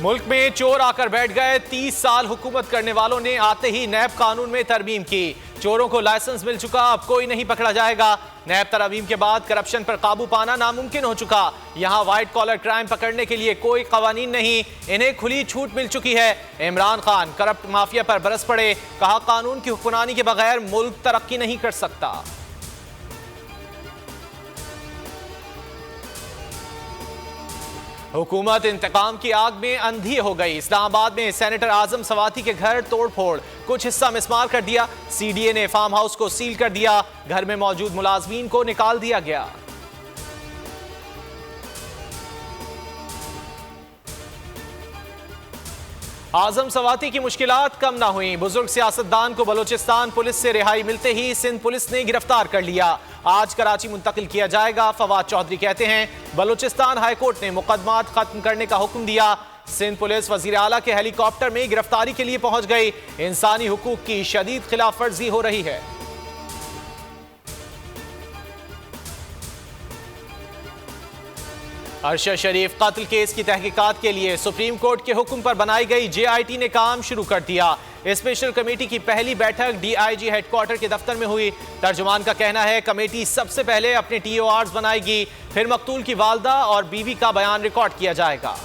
मुल्क में चोर आकर बैठ गए। 30 साल हुकूमत करने वालों ने आते ही नैब कानून में तरमीम की। चोरों को लाइसेंस मिल चुका, अब कोई नहीं पकड़ा जाएगा। नैब तरमीम के बाद करप्शन पर काबू पाना नामुमकिन हो चुका। यहाँ व्हाइट कॉलर क्राइम पकड़ने के लिए कोई कवानीन नहीं, इन्हें खुली छूट मिल चुकी है। इमरान खान करप्ट माफिया पर बरस पड़े, कहा कानून की हुक्मरानी के बगैर मुल्क तरक्की नहीं कर सकता। हुकूमत इंतकाम की आग में अंधी हो गई। इस्लामाबाद में सेनेटर आजम सवाती के घर तोड़फोड़, कुछ हिस्सा मिसमार कर दिया। सीडीए ने फार्म हाउस को सील कर दिया। घर में मौजूद मुलाजमीन को निकाल दिया गया। आजम सवाती की मुश्किलात कम ना हुई। बुजुर्ग सियासतदान को बलोचिस्तान पुलिस से रिहाई मिलते ही सिंध पुलिस ने गिरफ्तार कर लिया। आज कराची मुंतकिल किया जाएगा। फवाद चौधरी कहते हैं बलोचिस्तान हाई कोर्ट ने मुकदमात खत्म करने का हुक्म दिया। सिंध पुलिस वजीर आला के हेलीकॉप्टर में गिरफ्तारी के लिए पहुंच गई। इंसानी हुकूक की शदीद खिलाफ वर्जी हो रही है। अरशद शरीफ कत्ल केस की तहकीकात के लिए सुप्रीम कोर्ट के हुक्म पर बनाई गई JIT ने काम शुरू कर दिया। स्पेशल कमेटी की पहली बैठक DIG हेडक्वार्टर के दफ्तर में हुई। तर्जुमान का कहना है कमेटी सबसे पहले अपने TORs बनाएगी, फिर मकतूल की वालदा और बीवी का बयान रिकॉर्ड किया जाएगा।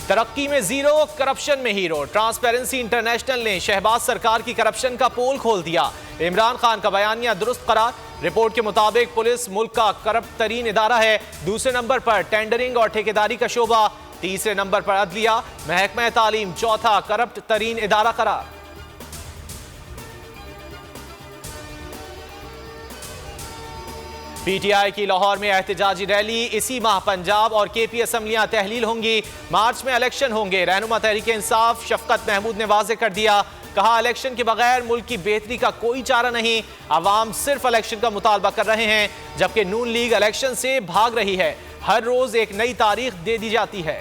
तरक्की में जीरो, करप्शन में हीरो। ट्रांसपेरेंसी इंटरनेशनल ने शहबाज सरकार की करप्शन का पोल खोल दिया। इमरान खान का बयानिया दुरुस्त करार। रिपोर्ट के मुताबिक पुलिस मुल्क का करप्ट तरीन इदारा है। दूसरे नंबर पर टेंडरिंग और ठेकेदारी का शोबा, तीसरे नंबर पर अदलिया, महकमा तालीम चौथा करप्ट तरीन इदारा करार। PTI की लाहौर में एहतजाजी रैली। इसी माह पंजाब और KP असम्बलियां तहलील होंगी। मार्च में इलेक्शन होंगे। रहनुमा तहरीक इंसाफ शफकत महमूद ने वाज़ेह कर दिया, कहा इलेक्शन के बगैर मुल्क की बेहतरी का कोई चारा नहीं। अवाम सिर्फ इलेक्शन का मुतालबा कर रहे हैं, जबकि नून लीग इलेक्शन से भाग रही है। हर रोज एक नई तारीख दे दी जाती है।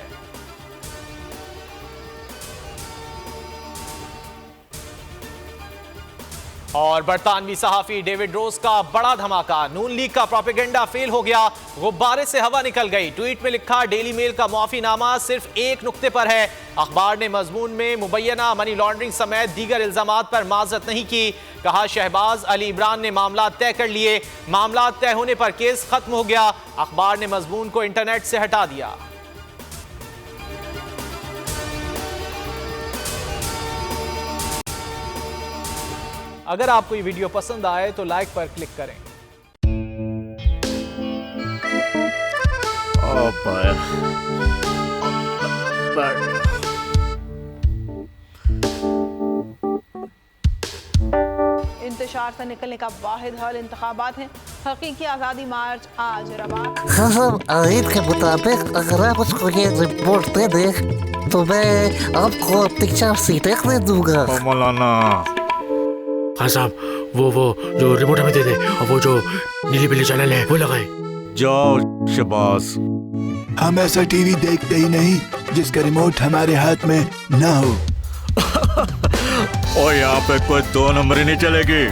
और बरतानवी सहाफी डेविड रोज का बड़ा धमाका। नून लीग का प्रोपेगेंडा फेल हो गया, गुब्बारे से हवा निकल गई। ट्वीट में लिखा डेली मेल का मुआफीनामा सिर्फ एक नुक्ते पर है। अखबार ने मजमून में मुबैना मनी लॉन्ड्रिंग समेत दीगर इल्जामात पर माजरत नहीं की। कहा शहबाज अली इमरान ने मामला तय कर लिए, मामला तय होने पर केस खत्म हो गया। अखबार ने मजमून को इंटरनेट से हटा दिया। अगर आपको ये वीडियो पसंद आए तो लाइक पर क्लिक करें। इंतशार से निकलने का वाहिद हल इंतखाबात है। हकीकी आज़ादी मार्च आज रवा। आयत के मुताबिक अगर आप उसको ये रिपोर्ट दे दे तो मैं आपको अपनी 4 सीटें दे दूंगा। मौलाना हाँ साहब, वो जो रिमोट हमें दे दे और वो जो नीली पीली चैनल है वो लगाए। जाओ शहबाज। हम ऐसा टीवी देखते ही नहीं जिसका रिमोट हमारे हाथ में ना हो। और यहाँ पे कोई 2 नंबरी नहीं चलेगी।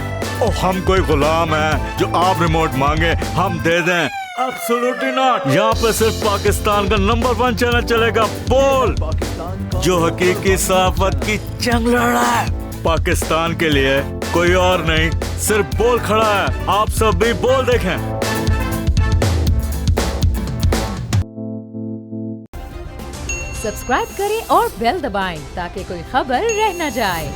और हम कोई गुलाम है जो आप रिमोट मांगे हम दे दें? Absolutely not. यहाँ पे सिर्फ पाकिस्तान का नंबर 1 चैनल चलेगा, बोल, जो हकीकी सहाफत की जंग लड़ रहा है। पाकिस्तान के लिए कोई और नहीं, सिर्फ बोल खड़ा है। आप सब भी बोल देखें। सब्सक्राइब करें और बेल दबाएं ताकि कोई खबर रह न जाए।